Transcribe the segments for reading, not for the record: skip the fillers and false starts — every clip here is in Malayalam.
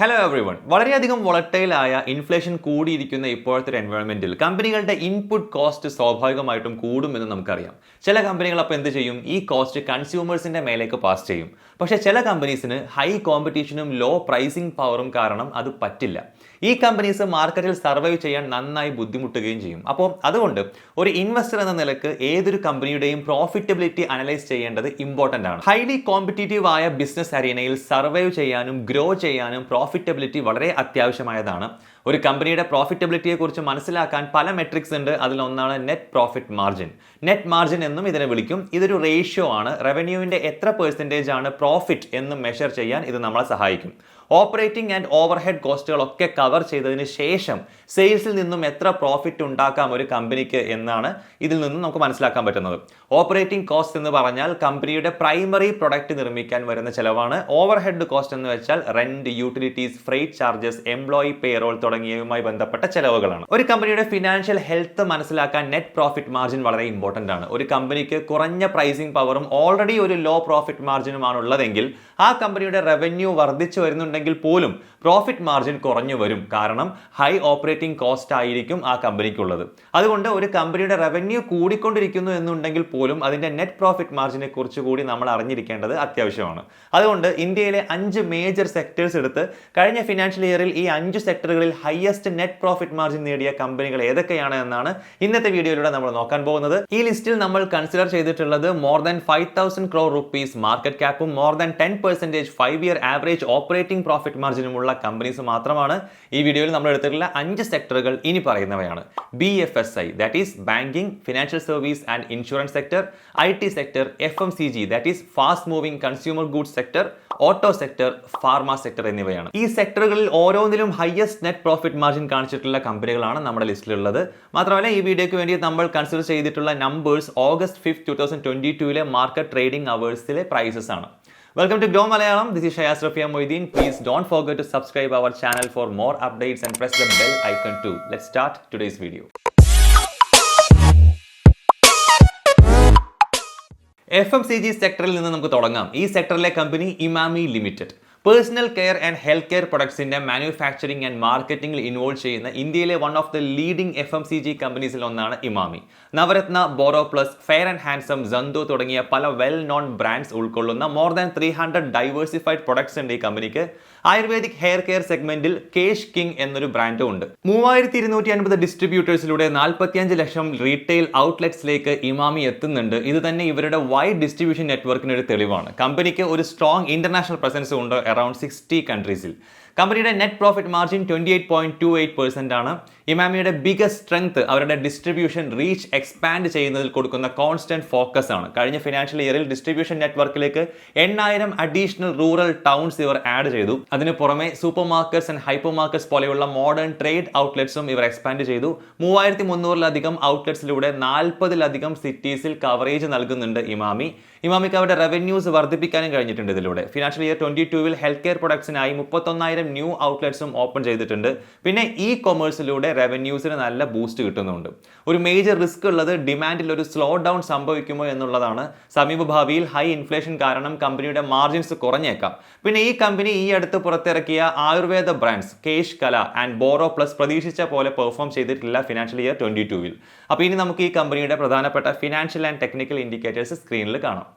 Hello every one. വളരെയധികം വോളറ്റൈൽ ആയ ഇൻഫ്ലേഷൻ കൂടിയിരിക്കുന്ന ഇപ്പോഴത്തെ എൻവയോൺമെന്റിൽ കമ്പനികളുടെ ഇൻപുട്ട് കോസ്റ്റ് സ്വാഭാവികമായിട്ടും കൂടുമെന്ന് നമുക്കറിയാം. ചില കമ്പനികൾ അപ്പോൾ എന്ത് ചെയ്യും? ഈ കോസ്റ്റ് കൺസ്യൂമേഴ്സിന്റെ മേലേക്ക് പാസ് ചെയ്യും. പക്ഷേ ചില കമ്പനീസിന് ഹൈ കോമ്പറ്റീഷനും ലോ പ്രൈസിംഗ് പവറും കാരണം അത് പറ്റില്ല. ഈ കമ്പനീസ് മാർക്കറ്റിൽ സർവൈവ് ചെയ്യാൻ നന്നായി ബുദ്ധിമുട്ടുകയും ചെയ്യും. അപ്പോൾ അതുകൊണ്ട് ഒരു ഇൻവെസ്റ്റർ എന്ന നിലക്ക് ഏതൊരു കമ്പനിയുടെയും പ്രോഫിറ്റബിലിറ്റി അനലൈസ് ചെയ്യേണ്ടത് ഇമ്പോർട്ടൻ്റ് ആണ്. ഹൈലി കോമ്പറ്റീറ്റീവ് ആയ ബിസിനസ് അരീനയിൽ സർവൈവ് ചെയ്യാനും ഗ്രോ ചെയ്യാനും പ്രോഫിറ്റബിലിറ്റി വളരെ അത്യാവശ്യമായതാണ്. ഒരു കമ്പനിയുടെ പ്രോഫിറ്റബിലിറ്റിയെ കുറിച്ച് മനസ്സിലാക്കാൻ പല മെട്രിക്സ് ഉണ്ട്. അതിലൊന്നാണ് net profit margin. Net margin എന്നും ഇതിനെ വിളിക്കും. ഇതൊരു റേഷ്യോ ആണ്. റവന്യൂവിന്റെ എത്ര പെർസെൻറ്റേജ് ആണ് പ്രോഫിറ്റ് എന്ന് മെഷർ ചെയ്യാൻ ഇത് നമ്മളെ സഹായിക്കും. ഓപ്പറേറ്റിംഗ് ആൻഡ് ഓവർഹെഡ് കോസ്റ്റുകളൊക്കെ കവർ ചെയ്തതിന് ശേഷം സെയിൽസിൽ നിന്നും എത്ര പ്രോഫിറ്റ് ഉണ്ടാക്കാം ഒരു കമ്പനിക്ക് എന്നാണ് ഇതിൽ നിന്നും നമുക്ക് മനസ്സിലാക്കാൻ പറ്റുന്നത്. ഓപ്പറേറ്റിംഗ് കോസ്റ്റ് എന്ന് പറഞ്ഞാൽ കമ്പനിയുടെ പ്രൈമറി പ്രൊഡക്റ്റ് നിർമ്മിക്കാൻ വരുന്ന ചെലവാണ്. ഓവർഹെഡ് കോസ്റ്റ് എന്ന് വെച്ചാൽ rent, utilities, freight charges, employee payroll തുടങ്ങിയവയുമായി ബന്ധപ്പെട്ട ചെലവുകളാണ്. ഒരു കമ്പനിയുടെ ഫിനാൻഷ്യൽ ഹെൽത്ത് മനസ്സിലാക്കാൻ നെറ്റ് പ്രോഫിറ്റ് മാർജിൻ വളരെ ഇമ്പോർട്ടന്റ് ആണ്. ഒരു കമ്പനിക്ക് കുറഞ്ഞ പ്രൈസിംഗ് പവറും ഓൾറെഡി ഒരു ലോ പ്രോഫിറ്റ് മാർജിനുമാണ് ഉള്ളതെങ്കിൽ ആ കമ്പനിയുടെ റവന്യൂ വർദ്ധിച്ചു വരുന്നുണ്ടെങ്കിൽ പോലും പ്രോഫിറ്റ് മാർജിൻ കുറഞ്ഞു വരും. കാരണം ഹൈ ഓപ്പറേറ്റിംഗ് കോസ്റ്റ് ആയിരിക്കും ആ കമ്പനിക്കുള്ളത്. അതുകൊണ്ട് ഒരു കമ്പനിയുടെ റവന്യൂ കൂടിക്കൊണ്ടിരിക്കുന്നു എന്നുണ്ടെങ്കിൽ പോലും അതിന്റെ നെറ്റ് പ്രോഫിറ്റ് മാർജിനെ കുറിച്ച് കൂടി നമ്മൾ അറിഞ്ഞിരിക്കേണ്ടത് അത്യാവശ്യമാണ്. അതുകൊണ്ട് ഇന്ത്യയിലെ 5 മേജർ സെക്ടേഴ്സ് എടുത്ത് കഴിഞ്ഞ ഫിനാൻഷ്യൽ ഇയറിൽ ഈ 5 സെക്ടറുകളിൽ ഹയസ്റ്റ് നെറ്റ് പ്രോഫിറ്റ് മാർജിൻ നേടിയ കമ്പനികൾ ഏതൊക്കെയാണ് എന്നാണ് ഇന്നത്തെ വീഡിയോയിലൂടെ നമ്മൾ നോക്കാൻ പോകുന്നത്. ഈ ലിസ്റ്റിൽ നമ്മൾ കൺസിഡർ ചെയ്തിട്ടുള്ളത് more than 5,000 crore rupees market ക്യാപ്പും more than 10% 5-year average operating profit മാർജിനുമുള്ള കമ്പനീസ് മാത്രമാണ്. ഈ വീഡിയോയിൽ നമ്മൾ എടുത്തിട്ടുള്ള 5 സെക്ടറുകൾ ഇനി പറയുന്നവയാണ്. BFSI, that is Banking, Financial Service and Insurance Sector, IT Sector, FMCG, that is Fast Moving Consumer Goods Sector, Auto Sector, Pharma Sector എന്നിവയാണ്. ഈ സെക്ടറുകളിൽ ഓരോന്നിലും ഹയസ്റ്റ് നെറ്റ് പ്രോഫിറ്റ് മാർജിൻ കാണിച്ചിട്ടുള്ള കമ്പനികളാണ് നമ്മുടെ ലിസ്റ്റിലുള്ളത്. മാത്രമല്ല ഈ വീഡിയോയ്ക്ക് വേണ്ടി നമ്മൾ കൺസിഡർ ചെയ്തിട്ടുള്ള നമ്പേഴ്സ് ഓഗസ്റ്റ് 5, 2022 മാർക്കറ്റ് ട്രേഡിംഗ് അവേഴ്സിലെ പ്രൈസസ് ആണ്. Welcome to Groww Malayalam. This is Shayas Rafia Moideen. Please don't forget to subscribe our channel for more updates and press the bell icon too. Let's start today's video. FMCG സെക്ടറിൽ നിന്ന് നമുക്ക് തുടങ്ങാം. ഈ സെക്ടറിലെ company Emami limited. Personal care and health care പ്രൊഡക്ട്സിന്റെ മാനുഫാക്ചറിംഗ് ആൻഡ് മാർക്കറ്റിംഗിൽ ഇൻവോൾവ് ചെയ്യുന്ന ഇന്ത്യയിലെ one of the leading FMCG കമ്പനീസിൽ ഒന്നാണ് Emami. Navratna, Boro plus, fair and handsome, Zandu തുടങ്ങിയ പല വെൽ നോൺ ബ്രാൻഡ്സ് ഉൾക്കൊള്ളുന്ന മോർ ദാൻ 300 ഡൈവേഴ്സിഫൈഡ് പ്രൊഡക്ട്സ് ഉണ്ട് ഈ കമ്പനിക്ക്. ആയുർവേദിക് ഹെയർ കെയർ സെഗ്മെന്റിൽ കേഷ് കിങ് എന്നൊരു ബ്രാൻഡും ഉണ്ട്. 3250 ഡിസ്ട്രിബ്യൂട്ടേഴ്സിലൂടെ 45 ലക്ഷം റീറ്റെയിൽ ഔട്ട്ലെറ്റ്സിലേക്ക് ഇമാമി എത്തുന്നുണ്ട്. ഇത് തന്നെ ഇവരുടെ വൈഡ് ഡിസ്ട്രിബ്യൂഷൻ നെറ്റ്വർക്കിന് ഒരു തെളിവാണ്. കമ്പനിക്ക് ഒരു സ്ട്രോങ് ഇന്റർനാഷണൽ പ്രസൻസ് ഉണ്ട് അറൌണ്ട് 60 കൺട്രീസിൽ. കമ്പനിയുടെ നെറ്റ് പ്രോഫിറ്റ് മാർജിൻ 28.28% ആണ്. ഇമാമിയുടെ ബിഗസ്റ്റ് സ്ട്രെങ്ത് അവരുടെ ഡിസ്ട്രിബ്യൂഷൻ റീച്ച് എക്സ്പാൻഡ് ചെയ്യുന്നതിൽ കൊടുക്കുന്ന കോൺസ്റ്റന്റ് ഫോക്കസ് ആണ്. കഴിഞ്ഞ ഫിനാൻഷ്യൽ ഇയറിൽ ഡിസ്ട്രിബ്യൂഷൻ നെറ്റ്വർക്കിലേക്ക് 8000 അഡീഷണൽ റൂറൽ ടൗൺസ് ഇവർ ആഡ് ചെയ്തു. അതിന് പുറമെ super markets and hyper markets പോലെയുള്ള മോഡേൺ ട്രേഡ് ഔട്ട്ലെറ്റ്സും ഇവർ എക്സ്പാൻഡ് ചെയ്തു. 3300-ലധികം ഔട്ട്ലെറ്റ്സിലൂടെ 40-ലധികം സിറ്റീസിൽ കവറേജ് നൽകുന്നുണ്ട് ഇമാമിക്ക് അവരുടെ റവന്യൂസ് വർദ്ധിപ്പിക്കാനും കഴിഞ്ഞിട്ടുണ്ട് ഇതിലൂടെ. ഫിനാൻഷ്യൽ ഇയർ 22-ൽ ഹെൽത്ത് കെയർ പ്രൊഡക്ട്സിനായി 31,000 ന്യൂ ഔട്ട്ലെറ്റ്സും ഓപ്പൺ ചെയ്തിട്ടുണ്ട്. പിന്നെ ഇ കൊമേഴ്സിലൂടെ റവന്യൂസിന് നല്ല ബൂസ്റ്റ് കിട്ടുന്നുണ്ട്. ഒരു മേജർ റിസ്ക് ഉള്ളത് ഡിമാൻഡിൽ ഒരു സ്ലോ ഡൗൺ സംഭവിക്കുമോ എന്നുള്ളതാണ്. സമീപഭാവിയിൽ ഹൈ ഇൻഫ്ലേഷൻ കാരണം കമ്പനിയുടെ മാർജിൻസ് കുറഞ്ഞേക്കാം. പിന്നെ ഈ കമ്പനി ഈ അടുത്ത് പുറത്തിറക്കിയ ആയുർവേദ ബ്രാൻഡ്സ് കേഷ് കല ആൻഡ് ബോറോ പ്ലസ് പ്രതീക്ഷിച്ച പോലെ പെർഫോം ചെയ്തിട്ടില്ല ഫിനാൻഷ്യൽ ഇയർ 22-ൽ. അപ്പോൾ ഇനി നമുക്ക് ഈ കമ്പനിയുടെ പ്രധാനപ്പെട്ട ഫിനാൻഷ്യൽ ആൻഡ് ടെക്നിക്കൽ ഇൻഡിക്കേറ്റേഴ്സ് സ്ക്രീനിൽ കാണാം.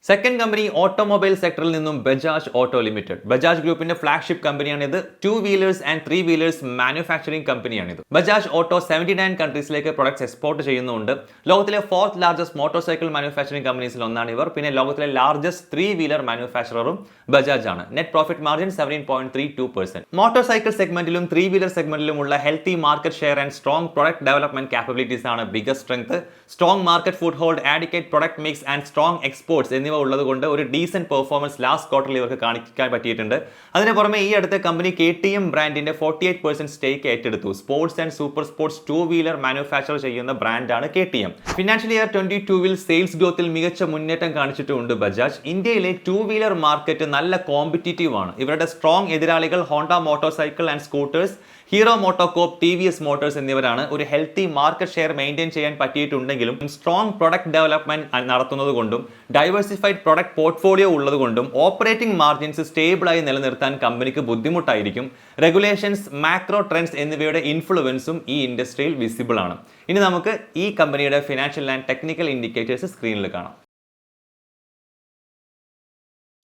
സെക്കൻഡ് കമ്പനി ഓട്ടോമൊബൈൽ സെക്ടറിൽ നിന്നും ബജാജ് ഓട്ടോ ലിമിറ്റഡ്. ബജാജ് ഗ്രൂപ്പിന്റെ ഫ്ലാഗ്ഷിപ്പ് കമ്പനിയാണിത്. 2 വീലേഴ്സ് ആൻഡ് 3 വീലേഴ്സ് മാനുഫാക്ചറിംഗ് കമ്പനിയാണിത്. ബജാജ് ഓട്ടോ 79 കൺട്രീസിലേക്ക് പ്രൊഡക്ട്സ് എക്സ്പോർട്ട് ചെയ്യുന്നുണ്ട്. ലോകത്തിലെ 4th largest motorcycle manufacturing കമ്പനീസിൽ ഒന്നാണ് ഇവർ. പിന്നെ ലോകത്തിലെ ലാർജസ്റ്റ് 3 വീലർ മാനുഫാക്ചററും ബജാജ് ആണ്. Net profit margin 17.32%. Motorcycle സെഗ്മെന്റിലും 3 വീലർ സെഗ്മെന്റിലുമുള്ള healthy market share and strong product development capabilities ആണ് biggest strength. Strong market foothold, adequate product mix and strong exports എന്നിവ ഉള്ളതുകൊണ്ട് ഒരു ഡീസന്റ് പെർഫോമൻസ് ലാസ്റ്റ് ക്വാർട്ടറിൽ ഇവർക്ക് കാണിക്കാൻ പറ്റിയിട്ടുണ്ട്. അതിന് പുറമെ ഈ അടുത്ത കമ്പനി KTM ബ്രാൻഡിന്റെ 48% സ്റ്റേക്ക് ഏറ്റെടുത്തു. Sports and super sports 2 wheeler manufacture ചെയ്യുന്ന ബ്രാൻഡാണ് KTM. ഫിനാൻഷ്യൽ ഇയർ 22-ൽ സെയിൽസ് ഗ്രോത്തിൽ മികച്ച മുന്നേറ്റം കാണിച്ചിട്ടുണ്ട് ബജാജ്. ഇന്ത്യയിലെ 2 വീലർ മാർക്കറ്റ് നല്ല കോമ്പറ്റീറ്റീവ് ആണ്. ഇവരുടെ സ്ട്രോങ് എതിരാളികൾ Honda motor cycle and scooters, hero MotoCorp, TVS Motors എന്നിവരാണ് ഒരു ഹെൽത്തി മാർക്കറ്റ് ഷെയർ മെയിൻറ്റെയിൻ ചെയ്യാൻ പറ്റിയിട്ടുണ്ടെങ്കിലും സ്ട്രോങ് പ്രൊഡക്റ്റ് ഡെവലപ്മെന്റ് നടത്തുന്നത് കൊണ്ടും ഡൈവേഴ്സിഫൈഡ് പ്രൊഡക്റ്റ് പോർട്ട്ഫോളിയോ ഉള്ളതുകൊണ്ടും ഓപ്പറേറ്റിംഗ് മാർജിൻസ് സ്റ്റേബിളായി നിലനിർത്താൻ കമ്പനിക്ക് ബുദ്ധിമുട്ടായിരിക്കും. റെഗുലേഷൻസ്, മാക്രോ ട്രെൻഡ്സ് എന്നിവയുടെ ഇൻഫ്ലുവൻസും ഈ ഇൻഡസ്ട്രിയിൽ വിസിബിൾ ആണ്. ഇനി നമുക്ക് ഈ കമ്പനിയുടെ ഫിനാൻഷ്യൽ ആൻഡ് ടെക്നിക്കൽ ഇൻഡിക്കേറ്റേഴ്സ് സ്ക്രീനിൽ കാണാം.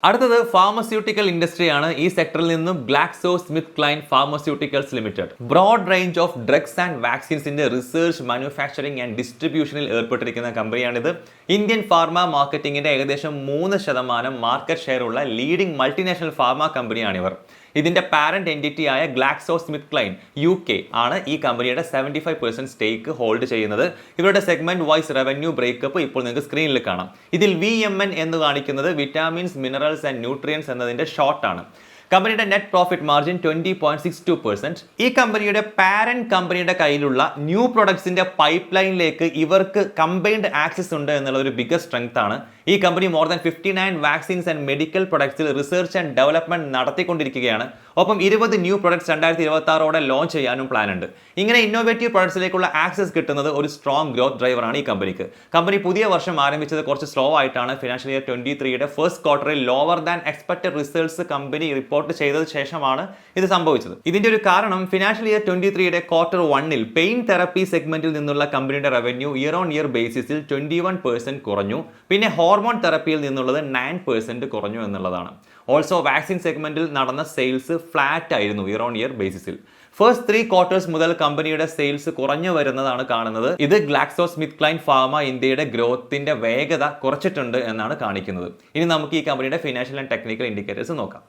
അടുത്തത് ഫാർമസ്യൂട്ടിക്കൽ ഇൻഡസ്ട്രിയാണ്. ഈ സെക്ടറിൽ നിന്നും GlaxoSmithKline pharmaceuticals limited broad range of drugs and വാക്സിൻസിന്റെ റിസർച്ച്, മാനുഫാക്ചറിംഗ് ആൻഡ് ഡിസ്ട്രിബ്യൂഷനിൽ ഏർപ്പെട്ടിരിക്കുന്ന കമ്പനിയാണിത്. ഇന്ത്യൻ ഫാർമ മാർക്കറ്റിംഗിന്റെ ഏകദേശം 3% മാർക്കറ്റ് ഷെയർ ഉള്ള ലീഡിംഗ് മൾട്ടിനാഷണൽ ഫാർമ കമ്പനിയാണിവർ. ഇതിന്റെ പാരന്റ് എൻറ്റിറ്റി ആയ ഗ്ലാക്സോ സ്മിത്ത് ക്ലൈൻ UK ആണ് ഈ കമ്പനിയുടെ 75% സ്റ്റേക്ക് ഹോൾഡ് ചെയ്യുന്നത്. ഇവരുടെ സെഗ്മെന്റ് വൈസ് റവന്യൂ ബ്രേക്കപ്പ് ഇപ്പോൾ നിങ്ങൾക്ക് സ്ക്രീനിൽ കാണാം. ഇതിൽ VMN എന്ന് കാണിക്കുന്നത് വിറ്റാമിൻസ്, മിനറൽസ് ആൻഡ് ന്യൂട്രിയൻസ് എന്നതിന്റെ ഷോർട്ട് ആണ്. കമ്പനിയുടെ നെറ്റ് പ്രോഫിറ്റ് മാർജിൻ 20.62%. ഈ കമ്പനിയുടെ പാരന്റ് കമ്പനിയുടെ കയ്യിലുള്ള ന്യൂ പ്രൊഡക്ട്സിന്റെ പൈപ്പ് ലൈനിലേക്ക് ഇവർക്ക് കമ്പൈൻഡ് ആക്സസ് ഉണ്ട് എന്നുള്ള ഒരു ബിഗസ്റ്റ് സ്ട്രെങ്ത് ആണ്. ഈ കമ്പനി more than 59 vaccines and medical പ്രൊഡക്ട്സിൽ റിസർച്ച് ആൻഡ് ഡെവലപ്മെന്റ് നടത്തിക്കൊണ്ടിരിക്കുകയാണ്. ഒപ്പം 20 ന്യൂ പ്രൊഡക്ട്സ് 2026 ലോഞ്ച് ചെയ്യാനും പ്ലാൻ ഉണ്ട്. ഇങ്ങനെ ഇന്നോവേറ്റീവ് പ്രൊഡക്ട്സിലേക്കുള്ള ആക്സസ് കിട്ടുന്നത് ഒരു സ്ട്രോങ് ഗ്രോത്ത് ഡ്രൈവറാണ് ഈ കമ്പനിക്ക്. കമ്പനി പുതിയ വർഷം ആരംഭിച്ചത് കുറച്ച് സ്ലോ ആയിട്ടാണ്. ഫിനാൻഷ്യൽ ഇയർ 23യുടെ ഫസ്റ്റ് ക്വാർട്ടറിൽ lower than expected results company report ചെയ്തത് ശേഷമാണ് ഇത് സംഭവിച്ചത്. ഇതിന്റെ ഒരു കാരണം ഫിനാൻഷ്യൽ ഇയർ 23യുടെ ക്വാർട്ടർ 1ൽ പെയിൻ തെറപ്പി സെഗ്മെന്റിൽ നിന്നുള്ള കമ്പനിയുടെ റവന്യൂ ഇയർ ഓൺ ഇയർ ബേസിസിൽ 21% കുറഞ്ഞു. പിന്നെ ഹോർമോൺ തെറപ്പിയിൽ നിന്നുള്ളത് 9% കുറഞ്ഞു എന്നുള്ളതാണ്. ഓൾസോ വാക്സിൻ സെഗ്മെന്റിൽ നടന്ന സെയിൽസ് ഫ്ലാറ്റ് ആയിരുന്നു ഇയർ ഓൺ ഇയർ ബേസിസിൽ. ഫസ്റ്റ് 3 ക്വാർട്ടേഴ്സ് മുതൽ കമ്പനിയുടെ സെയിൽസ് കുറഞ്ഞു വരുന്നതാണ് കാണുന്നത്. ഇത് ഗ്ലാക്സോ സ്മിത്ത് ക്ലൈൻ ഫാർമ ഇന്ത്യയുടെ ഗ്രോത്തിന്റെ വേഗത കുറച്ചിട്ടുണ്ട് എന്നാണ് കാണിക്കുന്നത്. ഇനി നമുക്ക് ഈ കമ്പനിയുടെ ഫിനാൻഷ്യൽ ആൻഡ് ടെക്നിക്കൽ ഇൻഡിക്കേറ്റേഴ്സ് നോക്കാം.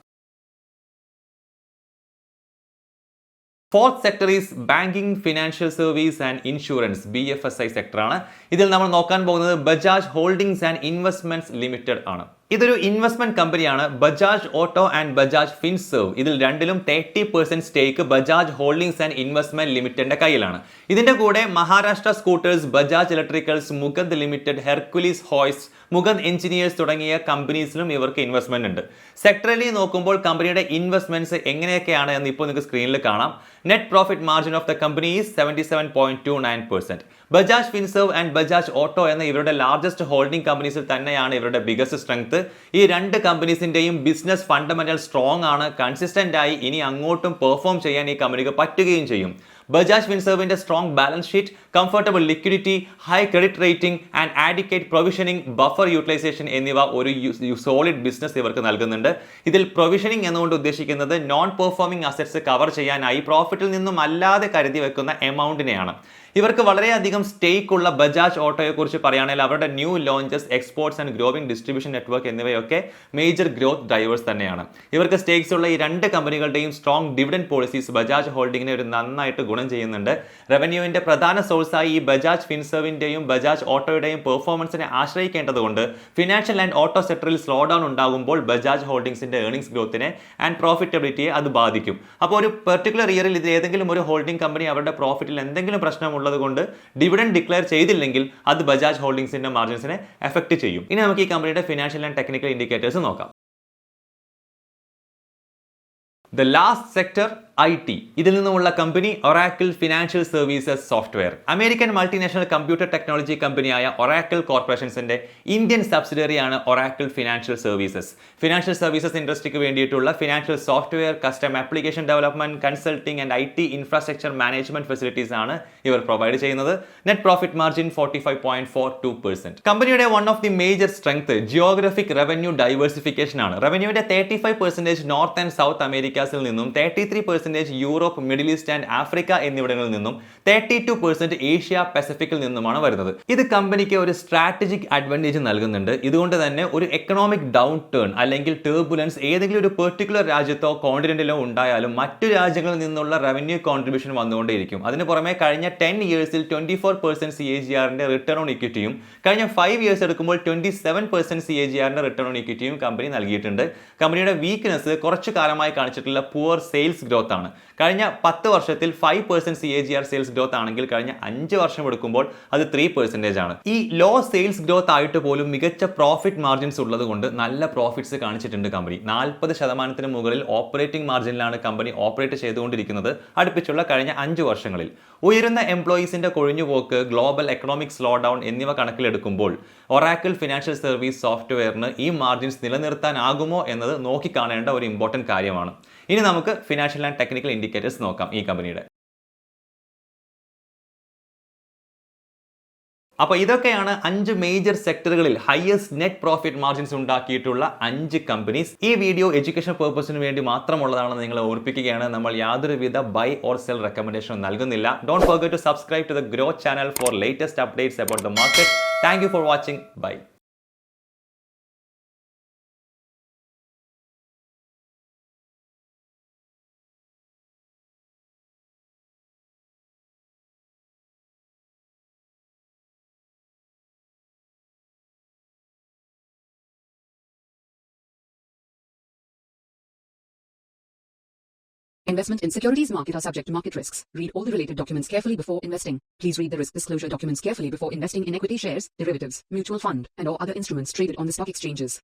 Fourth sector is banking, financial service and insurance, BFSI സെക്ടറാണ്. ഇതിൽ നമ്മൾ നോക്കാൻ പോകുന്നത് Bajaj holdings and investments limited ആണ്. ഇതൊരു ഇൻവെസ്റ്റ്മെന്റ് കമ്പനിയാണ്. ബജാജ് ഓട്ടോ ആൻഡ് ബജാജ് ഫിൻസർവ് ഇതിൽ രണ്ടിലും 30% stake Bajaj holdings and investment ലിമിറ്റഡിന്റെ കയ്യിലാണ്. ഇതിന്റെ കൂടെ Maharashtra scooters, Bajaj electricals, Mukand limited, Hercules ഹോയ്സ്, മുഗദ് എഞ്ചിനീയേഴ്സ് തുടങ്ങിയ കമ്പനീസിലും ഇവർക്ക് ഇൻവെസ്റ്റ്മെന്റ് ഉണ്ട്. സെക്ടറലി നോക്കുമ്പോൾ കമ്പനിയുടെ ഇൻവെസ്റ്റ്മെന്റ്സ് എങ്ങനെയൊക്കെയാണ് എന്ന് ഇപ്പോൾ നിങ്ങൾക്ക് സ്ക്രീനിൽ കാണാം. Net profit margin of the company is 77.29%. Bajaj Finserv and Bajaj auto എന്ന ഇവരുടെ ലാർജസ്റ്റ് ഹോൾഡിംഗ് കമ്പനീസിൽ തന്നെയാണ് ഇവരുടെ ബിഗസ്റ്റ് സ്ട്രെങ്ത്. ഈ രണ്ട് കമ്പനീസിന്റെയും ബിസിനസ് ഫണ്ടമെന്റൽ സ്ട്രോങ് ആണ്. കൺസിസ്റ്റന്റ് ആയി ഇനി അങ്ങോട്ടും പെർഫോം ചെയ്യാൻ ഈ കമ്പനിക്ക് പറ്റുകയും ചെയ്യും. ബജാജ് ഫിൻസർവിന്റെ strong balance sheet, comfortable liquidity, high credit rating and adequate provisioning, buffer utilisation എന്നിവ ഒരു സോളിഡ് ബിസിനസ് ഇവർക്ക് നൽകുന്നുണ്ട്. ഇതിൽ പ്രൊവിഷനിങ് എന്നുകൊണ്ട് ഉദ്ദേശിക്കുന്നത് നോൺ പെർഫോമിംഗ് അസറ്റ്സ് കവർ ചെയ്യാനായി പ്രോഫിറ്റിൽ നിന്നും അല്ലാതെ കരുതി വെക്കുന്ന എമൗണ്ടിനെയാണ്. ഇവർക്ക് വളരെയധികം സ്റ്റേക്ക് ഉള്ള ബജാജ് ഓട്ടോയെ കുറിച്ച് പറയുകയാണെങ്കിൽ അവരുടെ new launches, exports and growing distribution network എന്നിവയൊക്കെ മേജർ ഗ്രോത്ത് ഡ്രൈവേഴ്സ് തന്നെയാണ്. ഇവർക്ക് സ്റ്റേക്സ് ഉള്ള ഈ രണ്ട് കമ്പനികളുടെയും സ്ട്രോങ് ഡിവിഡൻഡ് പോളിസീസ് ബജാജ് ഹോൾഡിങ്ങിനെ ഒരു നന്നായിട്ട് ഗുണം ചെയ്യുന്നുണ്ട്. റവന്യൂവിന്റെ പ്രധാന സോഴ്സായി ഈ ബജാജ് ഫിൻസർവിന്റെയും ബജാജ് ഓട്ടോയുടെയും പെർഫോമൻസിനെ ആശ്രയിക്കേണ്ടതുകൊണ്ട് ഫിനാൻഷ്യൽ ആൻഡ് ഓട്ടോ സെക്ടറിൽ സ്ലോ ഡൗൺ ഉണ്ടാകുമ്പോൾ ബജാജ് ഹോൾഡിംഗ്സിന്റെ ഏർണിംഗ്സ് ഗ്രോത്തിനെ ആൻഡ് പ്രോഫിറ്റബിലിറ്റിയെ അത് ബാധിക്കും. അപ്പോൾ ഒരു പെർട്ടിക്കുലർ ഇയറിൽ ഇത് ഏതെങ്കിലും ഒരു ഹോൾഡിംഗ് കമ്പനി അവരുടെ പ്രോഫിറ്റിൽ എന്തെങ്കിലും പ്രശ്നമുള്ള കൊണ്ട് ഡിവിഡൻഡ് ഡിക്ലെയർ ചെയ്തില്ലെങ്കിൽ അത് ബജാജ് ഹോൾഡിംഗ്സിന്റെ മാർജിൻസിനെ എഫക്ട് ചെയ്യും. ഇനി നമുക്ക് ഈ കമ്പനിയുടെ ഫിനാൻഷ്യൽ ആൻഡ് ടെക്നിക്കൽ ഇൻഡിക്കേറ്റേഴ്സ് നോക്കാം. The last sector, IT. ഇതിൽ നിന്നുമുള്ള company Oracle financial services software. American multinational computer technology കമ്പനിയായ ഒറാക്കിൾ കോർപ്പറേഷൻസിന്റെ ഇന്ത്യൻ സബ്സിഡിയറിയാണ് Oracle financial services. Financial services ഇൻഡസ്ട്രിക്ക് വേണ്ടിയിട്ടുള്ള financial software, custom application development, consulting and IT infrastructure management facilities ആണ് ഇവർ പ്രൊവൈഡ് ചെയ്യുന്നത്. Net profit margin 45.42%. കമ്പനിയുടെ one of the major strength geographic revenue diversification ആണ്. റവന്യൂവിന്റെ 35% നോർത്ത് ആൻഡ് സൗത്ത് അമേരിക്കാസിൽ നിന്നും, 33% Europe, middle east and Africa എന്നിവിടങ്ങളിൽ നിന്നും, 32% ഏഷ്യ പസഫിക്കിൽ നിന്നുമാണ് വരുന്നത്. ഇത് കമ്പനിക്ക് ഒരു സ്ട്രാറ്റജിക് അഡ്വാൻറ്റേജ് നൽകുന്നുണ്ട്. ഇതുകൊണ്ട് തന്നെ ഒരു എക്കണോമിക് ഡൗൺ ടേൺ അല്ലെങ്കിൽ ടർബുലൻസ് ഏതെങ്കിലും ഒരു പെർട്ടിക്കുലർ രാജ്യത്തോ കോണ്ടിനെന്റിലോ ഉണ്ടായാലും മറ്റു രാജ്യങ്ങളിൽ നിന്നുള്ള റവന്യൂ കോൺട്രിബ്യൂഷൻ വന്നുകൊണ്ടേയിരിക്കും. അതിന് പുറമെ കഴിഞ്ഞ 10 ഇയേഴ്സിൽ 24% CAGRന്റെ റിട്ടേൺ ഓൺ ഇക്വിറ്റിയും കഴിഞ്ഞ 5 ഇയേഴ്സ് എടുക്കുമ്പോൾ 27% CAGRന്റെ റിട്ടേൺ ഓൺ ഇക്വിറ്റിയും കമ്പനി നൽകിയിട്ടുണ്ട്. കമ്പനിയുടെ വീക്ക്നെസ് കുറച്ചു കാലമായി കാണിച്ചിട്ടുള്ള പുവർ സെയിൽസ് ഗ്രോത്ത് ആണ്. ആണ്. കഴിഞ്ഞ 10 വർഷത്തിൽ 5% CAGR സെയിൽസ് ഗ്രോത്ത് ആണെങ്കിൽ കഴിഞ്ഞ 5 വർഷം എടുക്കുമ്പോൾ അത് 3% ആണ്. ഈ ലോ സെയിൽസ് ഗ്രോത്ത് ആയിട്ട് പോലും മികച്ച പ്രോഫിറ്റ് മാർജിൻസ് ഉള്ളത് കൊണ്ട് നല്ല പ്രോഫിറ്റ്സ് കാണിച്ചിട്ടുണ്ട് കമ്പനി. 40% മുകളിൽ ഓപ്പറേറ്റിംഗ് മാർജിനിലാണ് കമ്പനി ഓപ്പറേറ്റ് ചെയ്തുകൊണ്ടിരിക്കുന്നത് അടുപ്പിച്ചുള്ള കഴിഞ്ഞ 5 വർഷങ്ങളിൽ. ഉയരുന്ന എംപ്ലോയീസിന്റെ കൊഴിഞ്ഞുപോക്ക്, ഗ്ലോബൽ എക്കണോമിക് സ്ലോ ഡൗൺ എന്നിവ കണക്കിലെടുക്കുമ്പോൾ ഒറാക്കിൾ ഫിനാൻഷ്യൽ സർവീസ് സോഫ്റ്റ്വെയറിന് ഈ മാർജിൻസ് നിലനിർത്താനാകുമോ എന്നത് നോക്കിക്കാണേണ്ട ഒരു ഇമ്പോർട്ടന്റ് കാര്യമാണ്. ഇനി നമുക്ക് ഫിനാൻഷ്യൽ ആൻഡ് ടെക്നിക്കൽ ഇൻഡിക്കേറ്റേഴ്സ് നോക്കാം ഈ കമ്പനിയുടെ. അപ്പോൾ ഇതൊക്കെയാണ് 5 മേജർ സെക്ടറുകളിൽ ഹയസ്റ്റ് നെറ്റ് പ്രോഫിറ്റ് മാർജിൻസ് ഉണ്ടാക്കിയിട്ടുള്ള 5 കമ്പനീസ്. ഈ വീഡിയോ എഡ്യൂക്കേഷൻ പർപ്പസിന് വേണ്ടി മാത്രമുള്ളതാണെന്ന് നിങ്ങളെ ഓർപ്പിക്കുകയാണ്. നമ്മൾ യാതൊരുവിധ ബൈ ഓർ സെൽ റെക്കമെൻഡേഷൻ നൽകുന്നില്ല. Don't forget to subscribe to the Groww channel for latest updates about the market. Thank you for watching. Bye. Investment in securities market are subject to market risks. Read all the related documents carefully before investing. Please read the risk disclosure documents carefully before investing in equity shares, derivatives, mutual fund, and or other instruments traded on the stock exchanges.